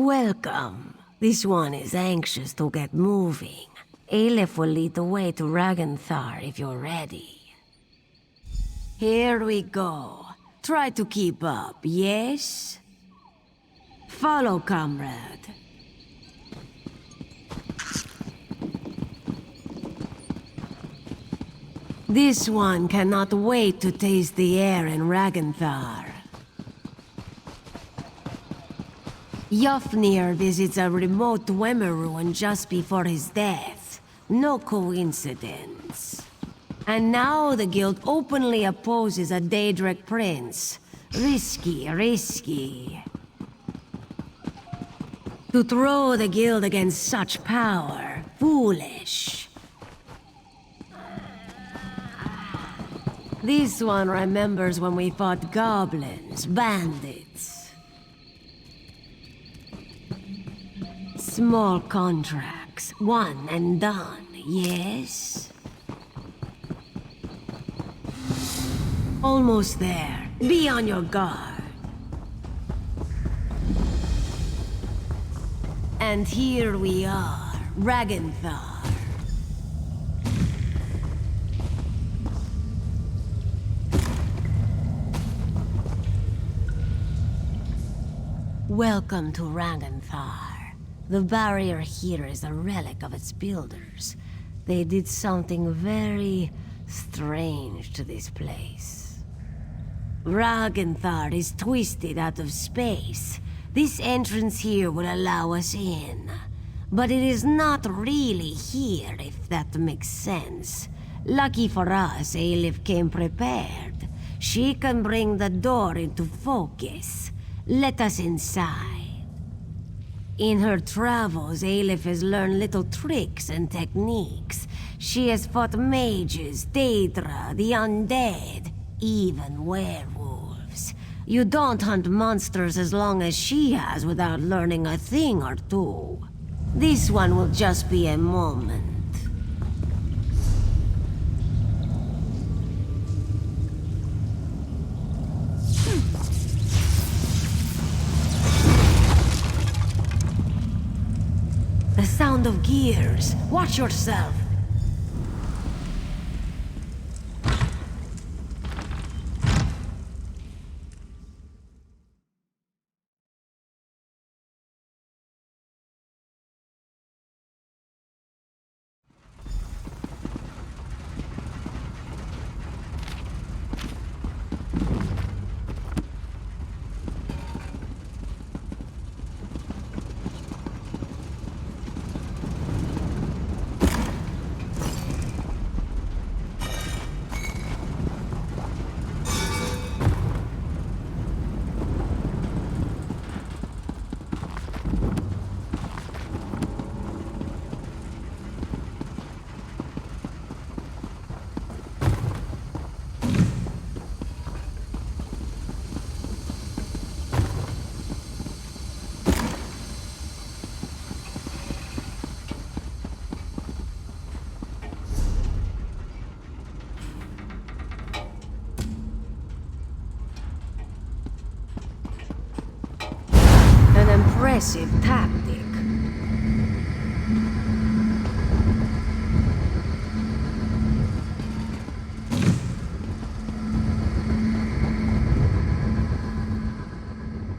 Welcome. This one is anxious to get moving. Aelif will lead the way to Ragnthar if you're ready. Here we go. Try to keep up, yes? Follow, comrade. This one cannot wait to taste the air in Ragnthar. Jofnir visits a remote Dwemer ruin just before his death. No coincidence. And now the guild openly opposes a Daedric prince. Risky, risky. To throw the guild against such power, foolish. This one remembers when we fought goblins, bandits. Small contracts, one and done, yes? Almost there. Be on your guard. And here we are, Ragnthar. Welcome to Ragnthar. The barrier here is a relic of its builders. They did something very strange to this place. Ragnthar is twisted out of space. This entrance here will allow us in. But it is not really here, if that makes sense. Lucky for us, Aelif came prepared. She can bring the door into focus. Let us inside. In her travels, Aelif has learned little tricks and techniques. She has fought mages, Daedra, the undead, even werewolves. You don't hunt monsters as long as she has without learning a thing or two. This one will just be a moment. The sound of gears. Watch yourself. Impressive tactic.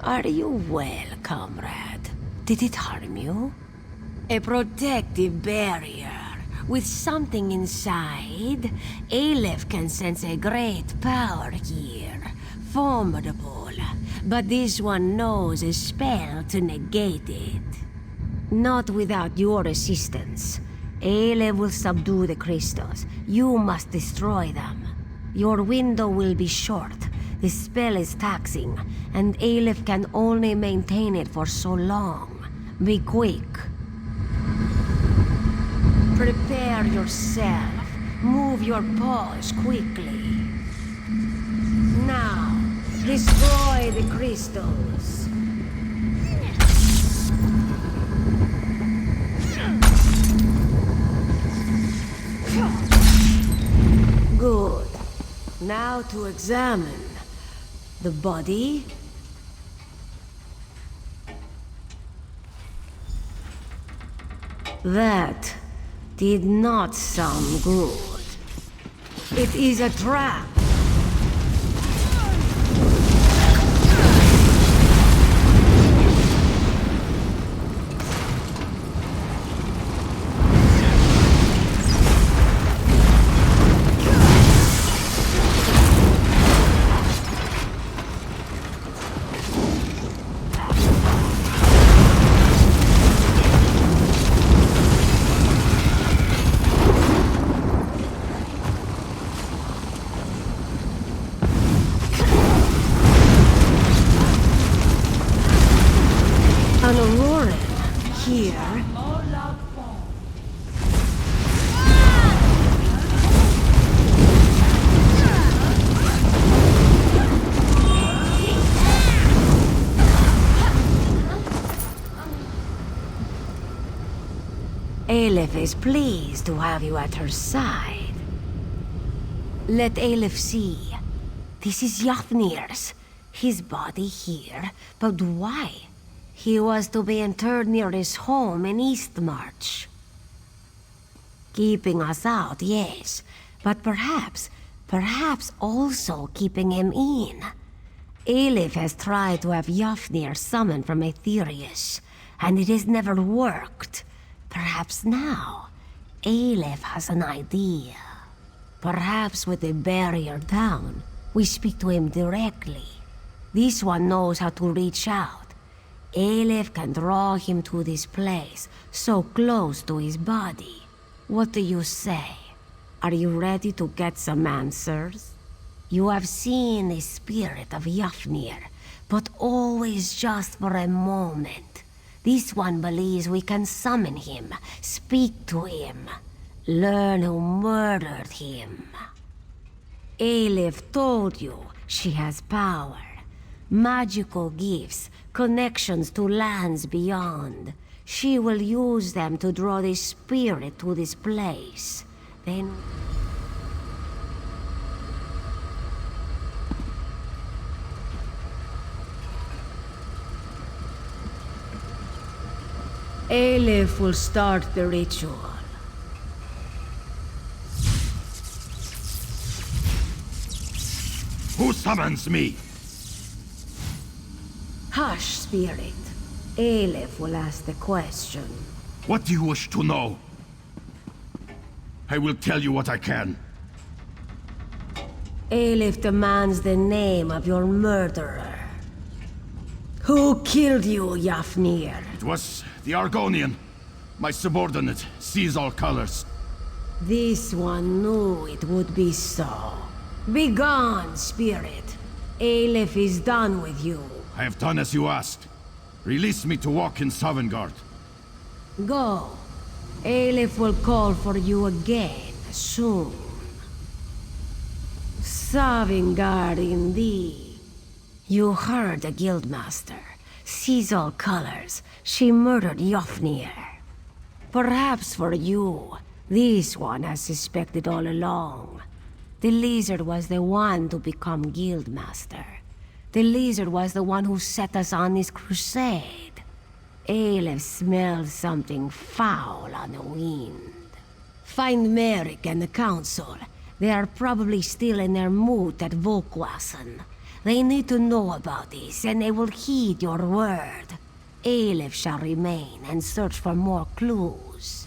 Are you well, comrade? Did it harm you? A protective barrier. With something inside, Aelif can sense a great power here. Formidable. But this one knows a spell to negate it. Not without your assistance. Aelif will subdue the crystals. You must destroy them. Your window will be short. The spell is taxing, and Aelif can only maintain it for so long. Be quick. Prepare yourself. Move your paws quickly. Now, destroy the crystals. Good. Now to examine the body, That did not sound good. It is a trap. Aelif is pleased to have you at her side. Let Aelif see. This is Yafnir's. His body here, but why? He was to be interred near his home in Eastmarch. Keeping us out, yes, but perhaps also keeping him in. Aelif has tried to have Yafnir summoned from Aetherius, and it has never worked. Perhaps now, Aelif has an idea. Perhaps with the barrier down, we speak to him directly. This one knows how to reach out. Aelif can draw him to this place, so close to his body. What do you say? Are you ready to get some answers? You have seen the spirit of Yafnir, but always just for a moment. This one believes we can summon him, speak to him, learn who murdered him. Aelif told you she has power, magical gifts, connections to lands beyond. She will use them to draw the spirit to this place. Then... Aelif will start the ritual. Who summons me? Hush, spirit. Aelif will ask the question. What do you wish to know? I will tell you what I can. Aelif demands the name of your murderer. Who killed you, Yafnir? It was the Argonian. My subordinate sees all colors. This one knew it would be so. Begone, spirit. Aelif is done with you. I have done as you asked. Release me to walk in Sovngarde. Go. Aelif will call for you again, soon. Sovngarde indeed. You heard the Guildmaster. Sees all colors. She murdered Yafnir. Perhaps for you, this one has suspected all along. The lizard was the one to become Guildmaster. The lizard was the one who set us on this crusade. Aelif smells something foul on the wind. Find Merrick and the Council. They are probably still in their moot at Vulkwasten. They need to know about this, and they will heed your word. Aelif shall remain and search for more clues.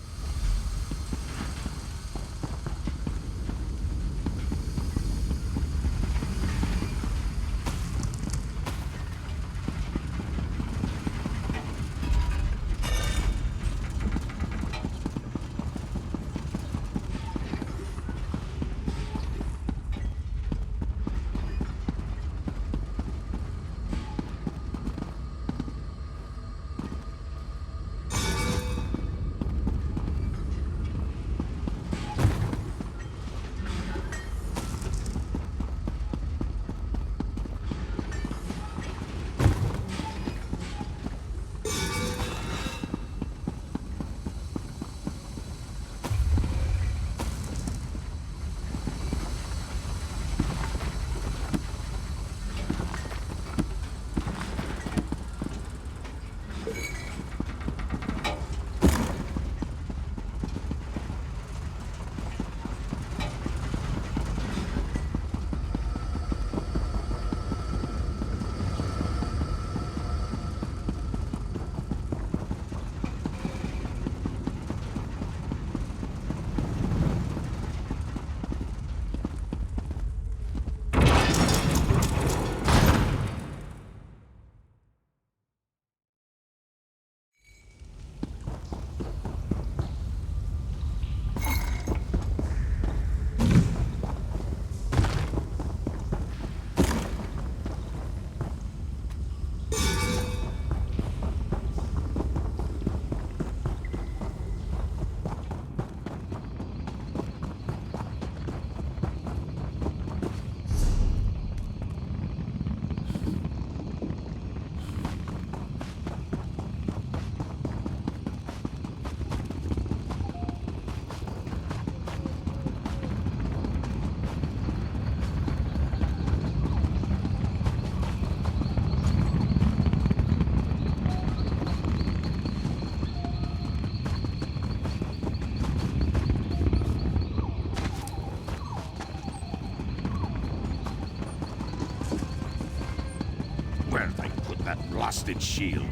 blasted shield.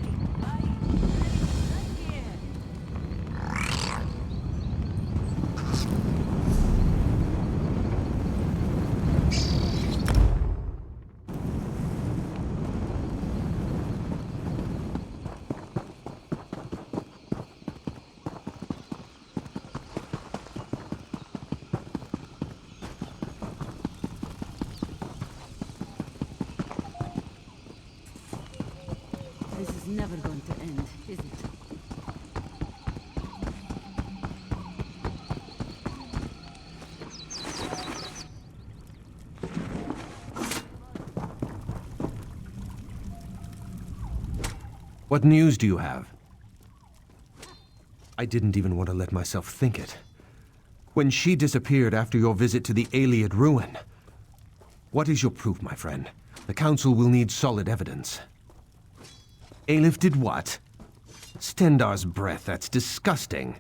This is never going to end, is it? What news do you have? I didn't even want to let myself think it. When she disappeared after your visit to the Aelif ruin. What is your proof, my friend? The Council will need solid evidence. Aelif did what? Stendar's breath, that's disgusting.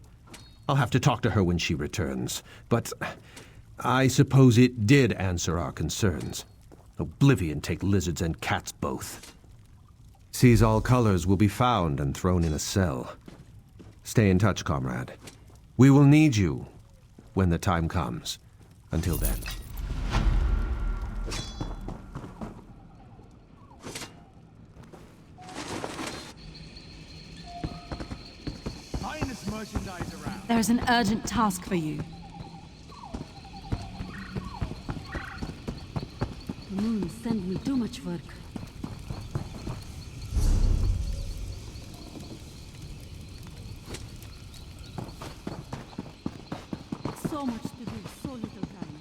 I'll have to talk to her when she returns. But I suppose it did answer our concerns. Oblivion take lizards and cats both. Sees all colors will be found and thrown in a cell. Stay in touch, comrade. We will need you when the time comes. Until then. There's an urgent task for you. The moon sent me too much work. So much to do, so little time.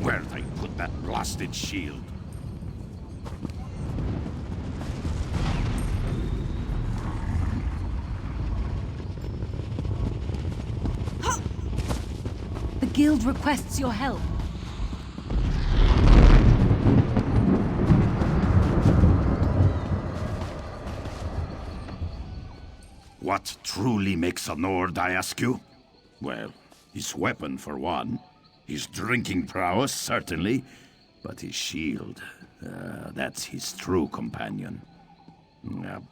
Where'd I put that blasted shield? The guild requests your help. What truly makes a Nord, I ask you? Well, his weapon for one. His drinking prowess, certainly. But his shield, that's his true companion.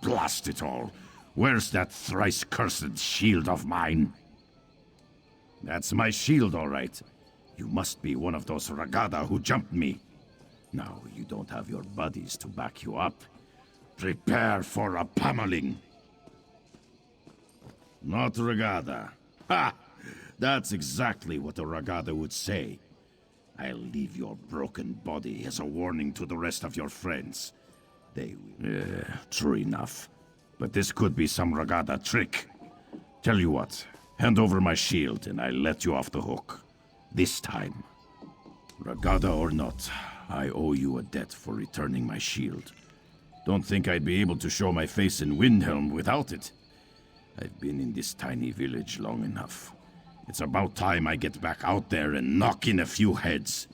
Blast it all. Where's that thrice-cursed shield of mine? That's my shield, all right. You must be one of those Ragada who jumped me. Now, you don't have your buddies to back you up. Prepare for a pummeling. Not Ragada. Ha! That's exactly what a Ragada would say. I'll leave your broken body as a warning to the rest of your friends. They will... true enough. But this could be some Ragada trick. Tell you what, hand over my shield and I'll let you off the hook. This time. Ragada or not, I owe you a debt for returning my shield. Don't think I'd be able to show my face in Windhelm without it. I've been in this tiny village long enough. It's about time I get back out there and knock in a few heads.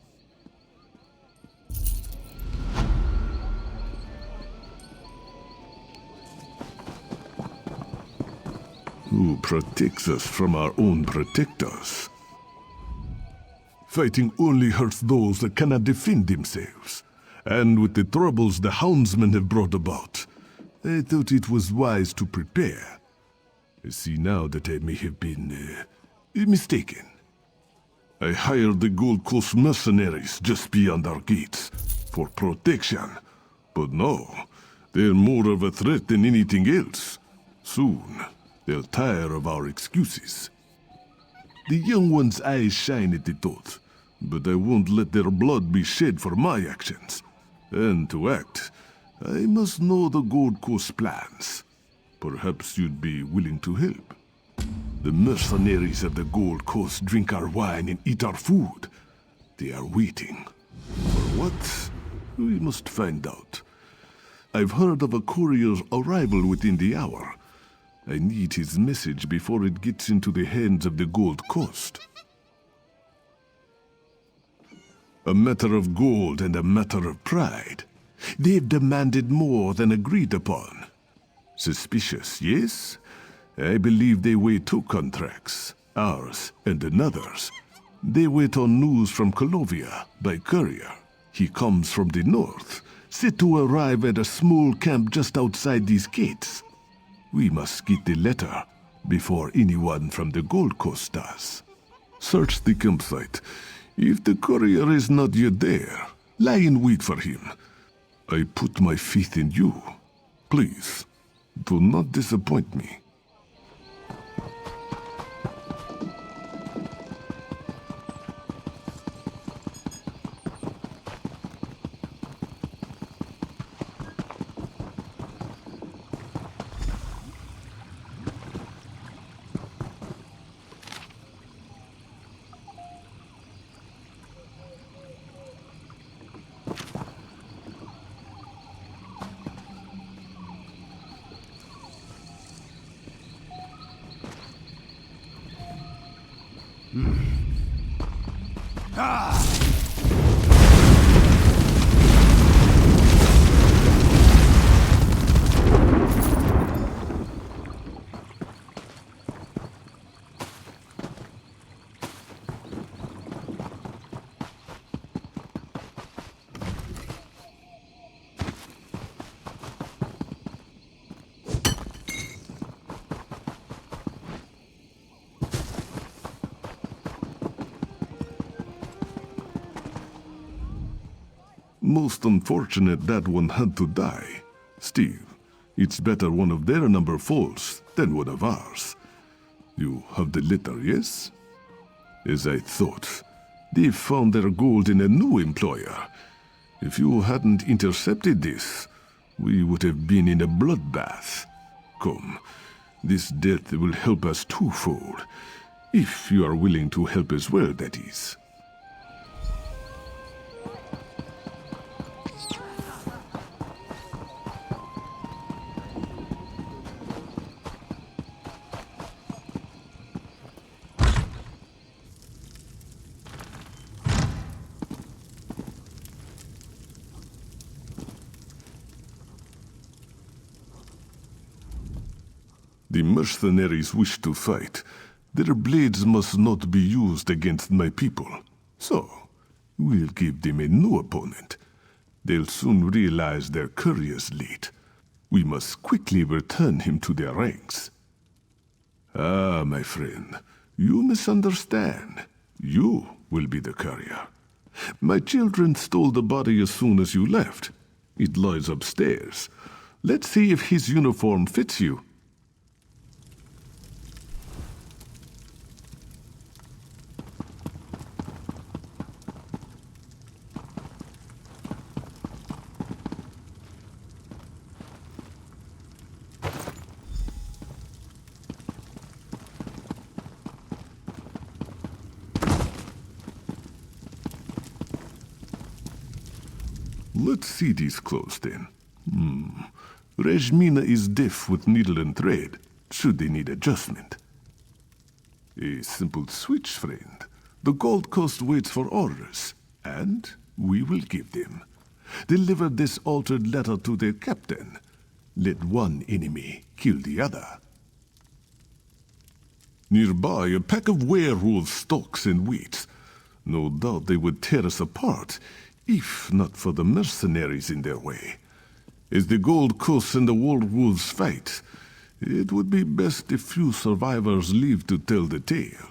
Who protects us from our own protectors? Fighting only hurts those that cannot defend themselves. And with the troubles the houndsmen have brought about, I thought it was wise to prepare. I see now that I may have been mistaken. I hired the Gold Coast mercenaries just beyond our gates for protection. But no, they're more of a threat than anything else. Soon, they'll tire of our excuses. The young ones' eyes shine at the thought, but I won't let their blood be shed for my actions. And to act, I must know the Gold Coast plans. Perhaps you'd be willing to help. The mercenaries of the Gold Coast drink our wine and eat our food. They are waiting. For what? We must find out. I've heard of a courier's arrival within the hour. I need his message before it gets into the hands of the Gold Coast. A matter of gold and a matter of pride. They've demanded more than agreed upon. Suspicious, yes? I believe they weigh two contracts, ours and another's. They wait on news from Colovia by courier. He comes from the north, set to arrive at a small camp just outside these gates. We must get the letter before anyone from the Gold Coast does. Search the campsite. If the courier is not yet there, lie in wait for him. I put my faith in you. Please, do not disappoint me. Most unfortunate that one had to die. Steve, it's better one of their number falls than one of ours. You have the letter, yes? As I thought, they found their gold in a new employer. If you hadn't intercepted this, we would have been in a bloodbath. Come, this death will help us twofold. If you are willing to help as well, that is. The mercenaries wish to fight. Their blades must not be used against my people. So, we'll give them a new opponent. They'll soon realize their courier's late. We must quickly return him to their ranks. Ah, my friend, you misunderstand. You will be the courier. My children stole the body as soon as you left. It lies upstairs. Let's see if his uniform fits you. Let's see these clothes, then. Rejmina is deaf with needle and thread, should they need adjustment. A simple switch, friend. The Gold Coast waits for orders, and we will give them. Deliver this altered letter to their captain. Let one enemy kill the other. Nearby, a pack of werewolves stalks and waits. No doubt they would tear us apart, if not for the mercenaries in their way. As the Gold Coast and the werewolves fight, it would be best if few survivors live to tell the tale.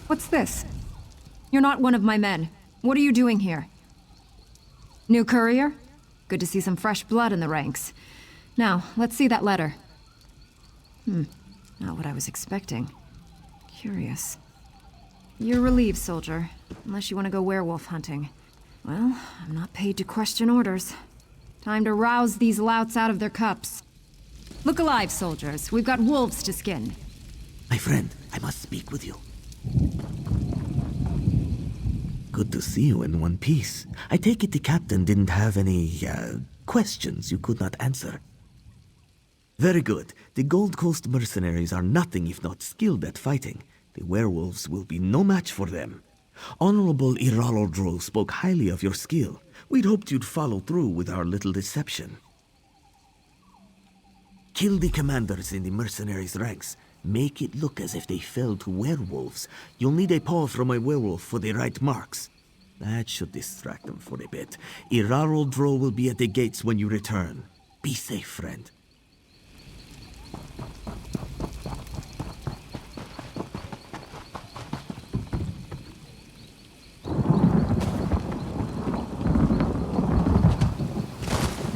What's this? You're not one of my men. What are you doing here? New courier? Good to see some fresh blood in the ranks. Now, let's see that letter. Not what I was expecting. Curious. You're relieved, soldier. Unless you want to go werewolf hunting. Well, I'm not paid to question orders. Time to rouse these louts out of their cups. Look alive, soldiers. We've got wolves to skin. My friend, I must speak with you. Good to see you in one piece. I take it the captain didn't have any, questions you could not answer. Very good. The Gold Coast mercenaries are nothing if not skilled at fighting. The werewolves will be no match for them. Honorable Iralodro spoke highly of your skill. We'd hoped you'd follow through with our little deception. Kill the commanders in the mercenaries' ranks. Make it look as if they fell to werewolves. You'll need a paw from a werewolf for the right marks. That should distract them for a bit. Iralodro will be at the gates when you return. Be safe, friend.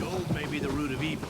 Gold may be the root of evil.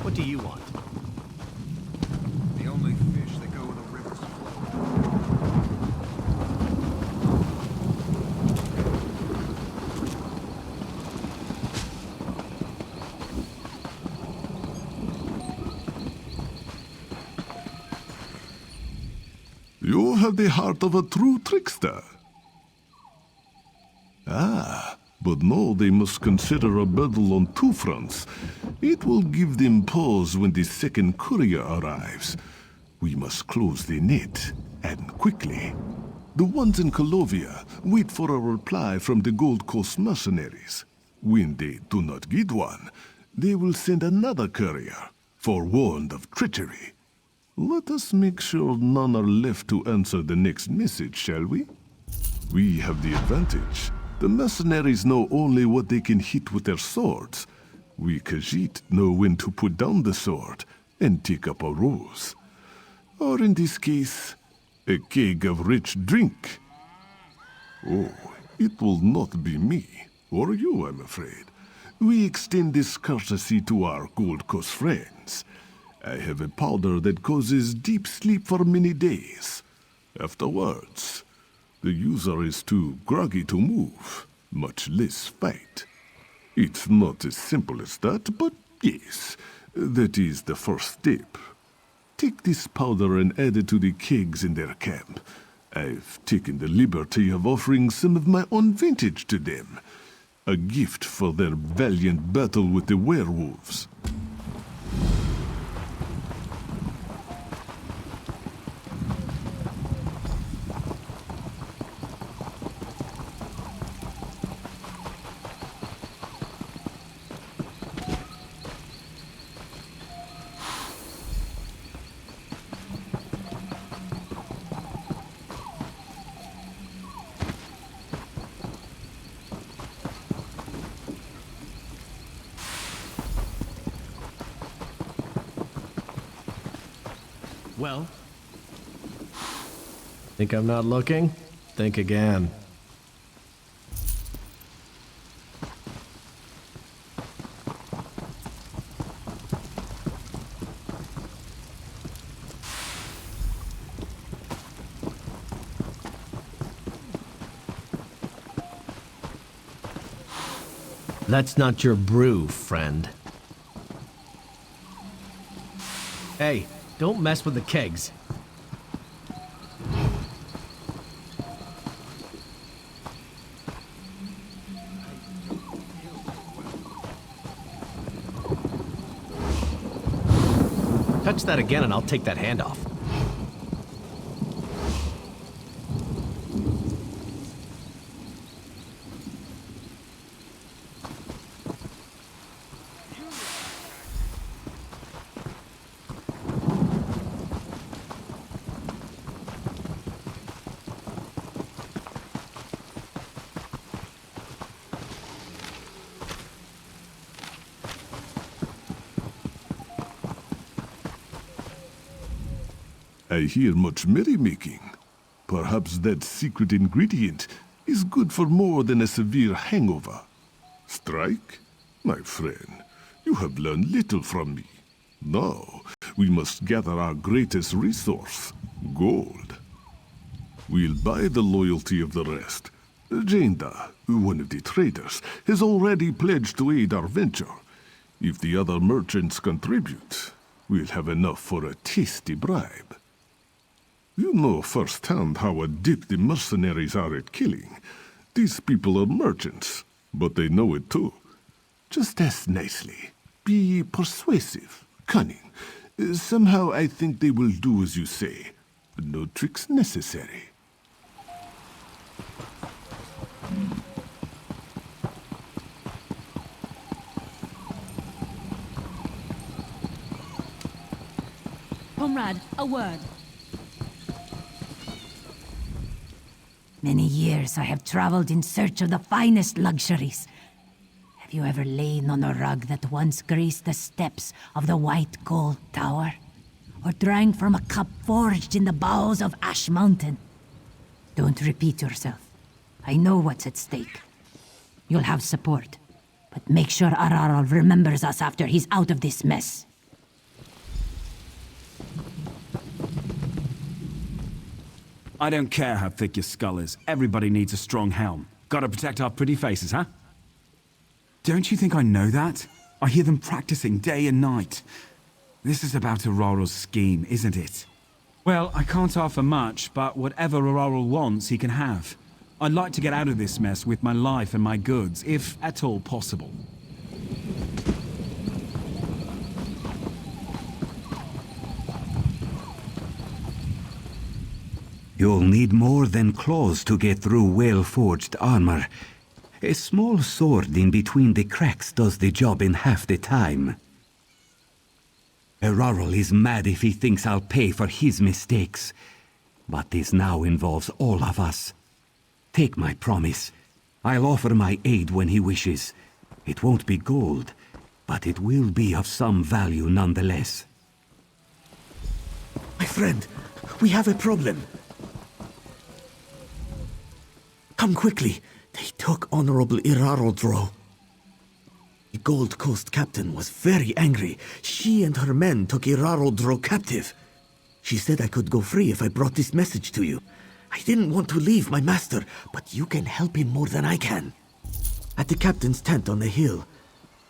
What do you want? The only fish that go where the rivers flow. You have the heart of a true trickster. Ah, but no, they must consider a battle on two fronts. It will give them pause when the second courier arrives. We must close the net, and quickly. The ones in Colovia wait for a reply from the Gold Coast mercenaries. When they do not get one, they will send another courier, forewarned of treachery. Let us make sure none are left to answer the next message, shall we? We have the advantage. The mercenaries know only what they can hit with their swords. We Khajiit know when to put down the sword and take up a ruse. Or in this case, a keg of rich drink. Oh, it will not be me, or you, I'm afraid. We extend this courtesy to our Gold Coast friends. I have a powder that causes deep sleep for many days. Afterwards, the user is too groggy to move, much less fight. It's not as simple as that, but yes, that is the first step. Take this powder and add it to the kegs in their camp. I've taken the liberty of offering some of my own vintage to them. A gift for their valiant battle with the werewolves. Well? Think I'm not looking? Think again. That's not your brew, friend. Hey, don't mess with the kegs. Touch that again and I'll take that hand off. I hear much merrymaking. Perhaps that secret ingredient is good for more than a severe hangover. Strike? My friend, you have learned little from me. Now, we must gather our greatest resource, gold. We'll buy the loyalty of the rest. Jenda, one of the traders, has already pledged to aid our venture. If the other merchants contribute, we'll have enough for a tasty bribe. You know firsthand how adept the mercenaries are at killing. These people are merchants, but they know it too. Just ask nicely. Be persuasive, cunning. Somehow I think they will do as you say. No tricks necessary. Comrade, a word. Many years I have traveled in search of the finest luxuries. Have you ever lain on a rug that once graced the steps of the White Gold Tower? Or drank from a cup forged in the bowels of Ash Mountain? Don't repeat yourself. I know what's at stake. You'll have support, but make sure Araral remembers us after he's out of this mess. I don't care how thick your skull is. Everybody needs a strong helm. Gotta protect our pretty faces, huh? Don't you think I know that? I hear them practicing day and night. This is about Araral's scheme, isn't it? Well, I can't offer much, but whatever Araral wants, he can have. I'd like to get out of this mess with my life and my goods, if at all possible. You'll need more than claws to get through well-forged armor. A small sword in between the cracks does the job in half the time. Araral is mad if he thinks I'll pay for his mistakes. But this now involves all of us. Take my promise. I'll offer my aid when he wishes. It won't be gold, but it will be of some value nonetheless. My friend, we have a problem. Come quickly. They took Honorable Irarodro. The Gold Coast captain was very angry. She and her men took Irarodro captive. She said I could go free if I brought this message to you. I didn't want to leave my master, but you can help him more than I can. At the captain's tent on the hill.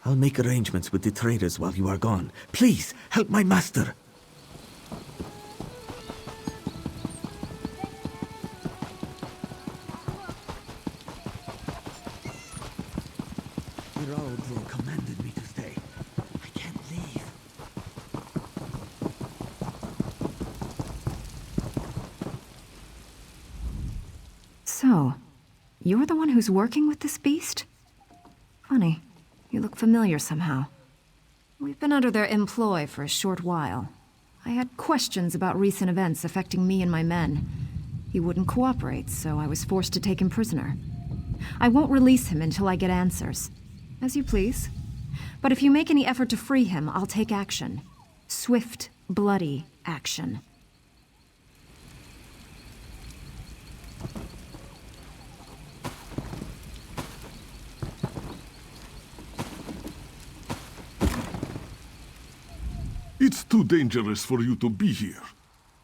I'll make arrangements with the traders while you are gone. Please, help my master. Irarodro commanded me to stay. I can't leave. So, you're the one who's working with this beast? Funny. You look familiar somehow. We've been under their employ for a short while. I had questions about recent events affecting me and my men. He wouldn't cooperate, so I was forced to take him prisoner. I won't release him until I get answers. As you please. But if you make any effort to free him, I'll take action. Swift, bloody action. It's too dangerous for you to be here.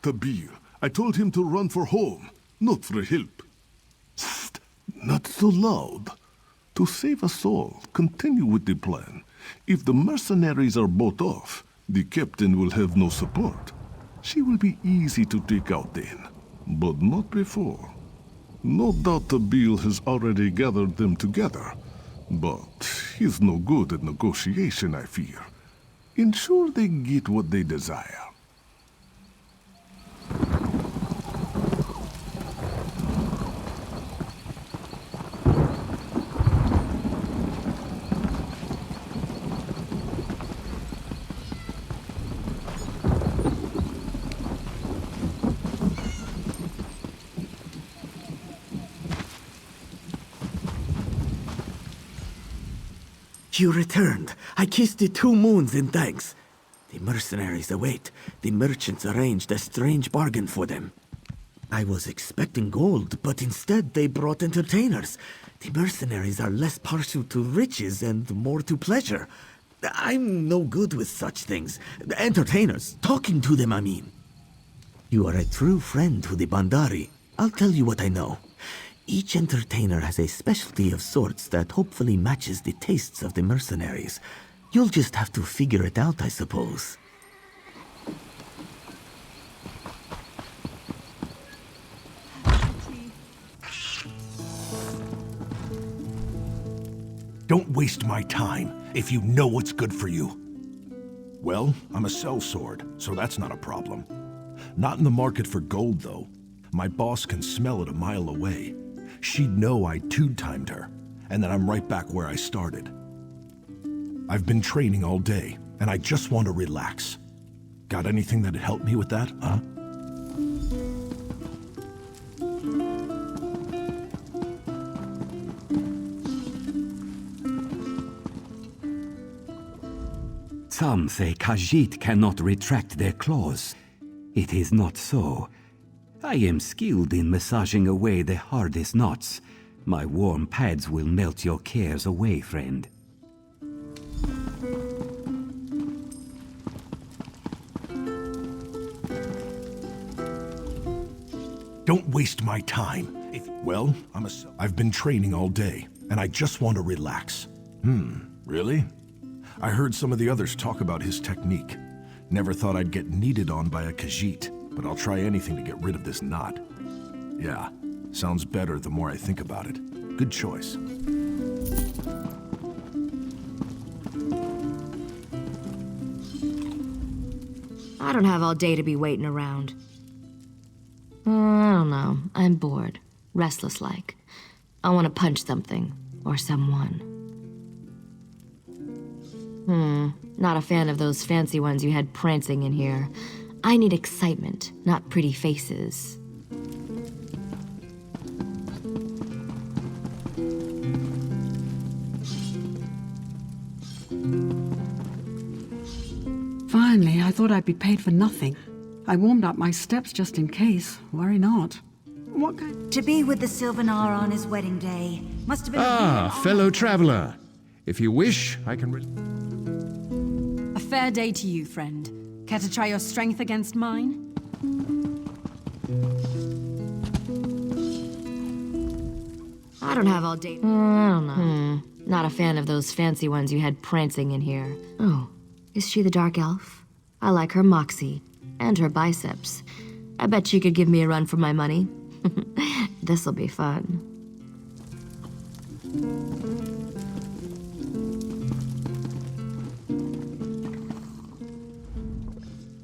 Tabir, I told him to run for home, not for help. Psst, not so loud. To save us all, continue with the plan. If the mercenaries are bought off, the captain will have no support. She will be easy to take out then, but not before. No doubt Tabir has already gathered them together, but he's no good at negotiation, I fear. Ensure they get what they desire. You returned. I kissed the 2 moons in thanks. The mercenaries await. The merchants arranged a strange bargain for them. I was expecting gold, but instead they brought entertainers. The mercenaries are less partial to riches and more to pleasure. I'm no good with such things. Entertainers. Talking to them, I mean. You are a true friend to the Baandari. I'll tell you what I know. Each entertainer has a specialty of sorts that hopefully matches the tastes of the mercenaries. You'll just have to figure it out, I suppose. Don't waste my time if you know what's good for you. Well, I'm a sellsword, so that's not a problem. Not in the market for gold, though. My boss can smell it a mile away. She'd know I two-timed her, and then I'm right back where I started. I've been training all day, and I just want to relax. Got anything that'd help me with that, huh? Some say Khajiit cannot retract their claws. It is not so. I am skilled in massaging away the hardest knots. My warm pads will melt your cares away, friend. Don't waste my time. Well, I've been training all day, and I just want to relax. Really? I heard some of the others talk about his technique. Never thought I'd get kneaded on by a Khajiit, but I'll try anything to get rid of this knot. Yeah, sounds better the more I think about it. Good choice. I don't have all day to be waiting around. I don't know. I'm bored. Restless-like. I want to punch something. Or someone. Not a fan of those fancy ones you had prancing in here. I need excitement, not pretty faces. Finally, I thought I'd be paid for nothing. I warmed up my steps just in case. Worry not. What kind? To be with the Sylvanar on his wedding day must have been fellow traveler. If you wish, I can... A fair day to you, friend. Care to try your strength against mine? I don't have all day. I don't know. Not a fan of those fancy ones you had prancing in here. Oh, is she the Dark Elf? I like her moxie. And her biceps. I bet she could give me a run for my money. This'll be fun.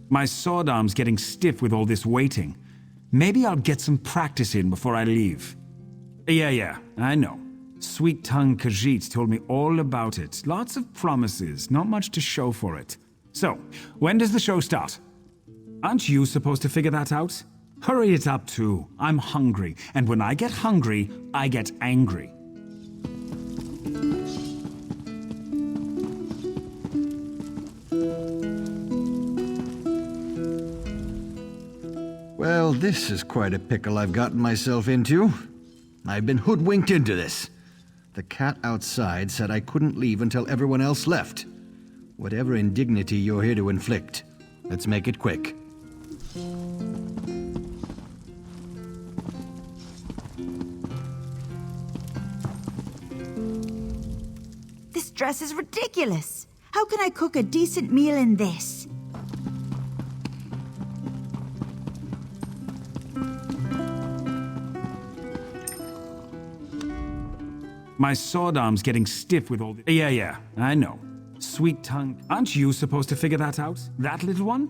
My sword arm's getting stiff with all this waiting. Maybe I'll get some practice in before I leave. Yeah, I know. Sweet-tongued Khajiit told me all about it. Lots of promises, not much to show for it. So, when does the show start? Aren't you supposed to figure that out? Hurry it up too. I'm hungry, and when I get hungry, I get angry. Well, this is quite a pickle I've gotten myself into. I've been hoodwinked into this. The cat outside said I couldn't leave until everyone else left. Whatever indignity you're here to inflict, let's make it quick. This dress is ridiculous. How can I cook a decent meal in this? My sword arm's getting stiff with all the... Yeah, I know. Sweet-tongued. Aren't you supposed to figure that out? That little one?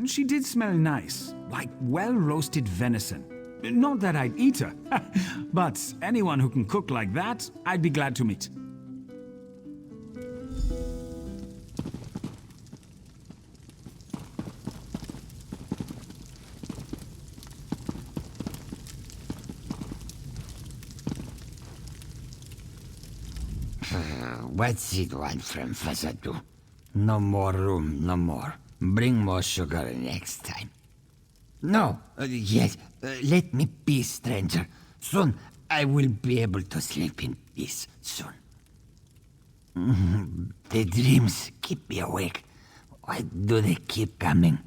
She did smell nice. Like well-roasted venison. Not that I'd eat her. But anyone who can cook like that, I'd be glad to meet. What's it want from Fasadu? No more room, no more. Bring more sugar next time. No, yes, let me be, stranger. Soon I will be able to sleep in peace, soon. The dreams keep me awake. Why do they keep coming?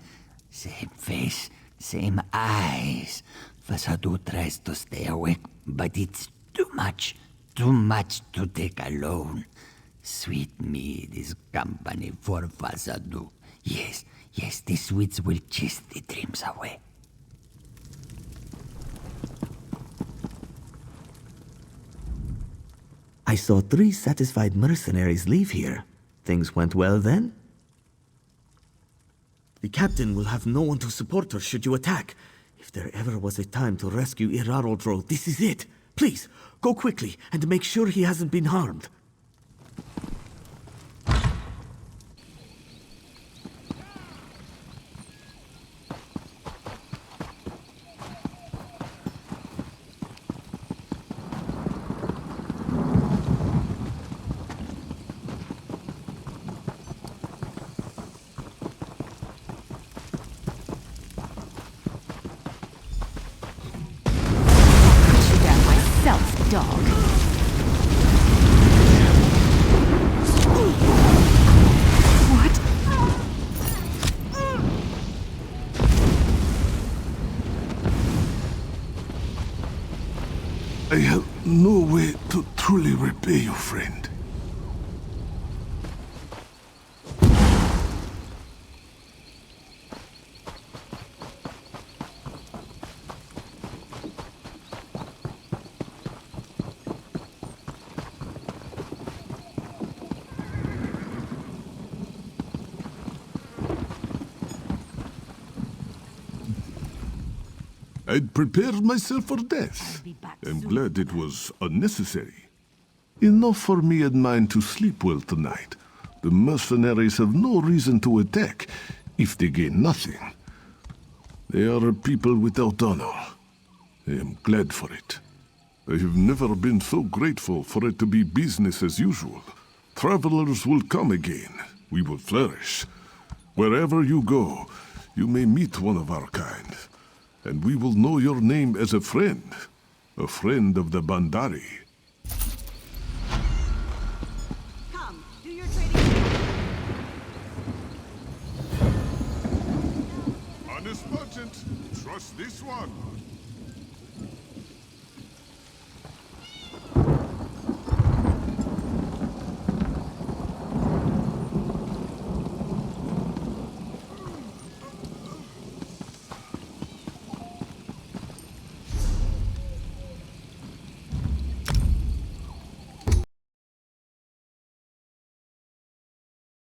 Same face, same eyes. Fasadu tries to stay awake, but it's too much to take alone. Sweet mead is company for Fasadu. Yes, the sweets will chase the dreams away. I saw 3 satisfied mercenaries leave here. Things went well then? The captain will have no one to support her should you attack. If there ever was a time to rescue Irarodro, this is it. Please, go quickly and make sure he hasn't been harmed. Dog. What? I have no way to truly repay you, friend. I'd prepared myself for death. I'm glad it was unnecessary. Enough for me and mine to sleep well tonight. The mercenaries have no reason to attack if they gain nothing. They are a people without honor. I am glad for it. I have never been so grateful for it to be business as usual. Travelers will come again. We will flourish. Wherever you go, you may meet one of our kind. and we will know your name as a friend. A friend of the Baandari. Come, do your trading. Honest merchant, trust this one.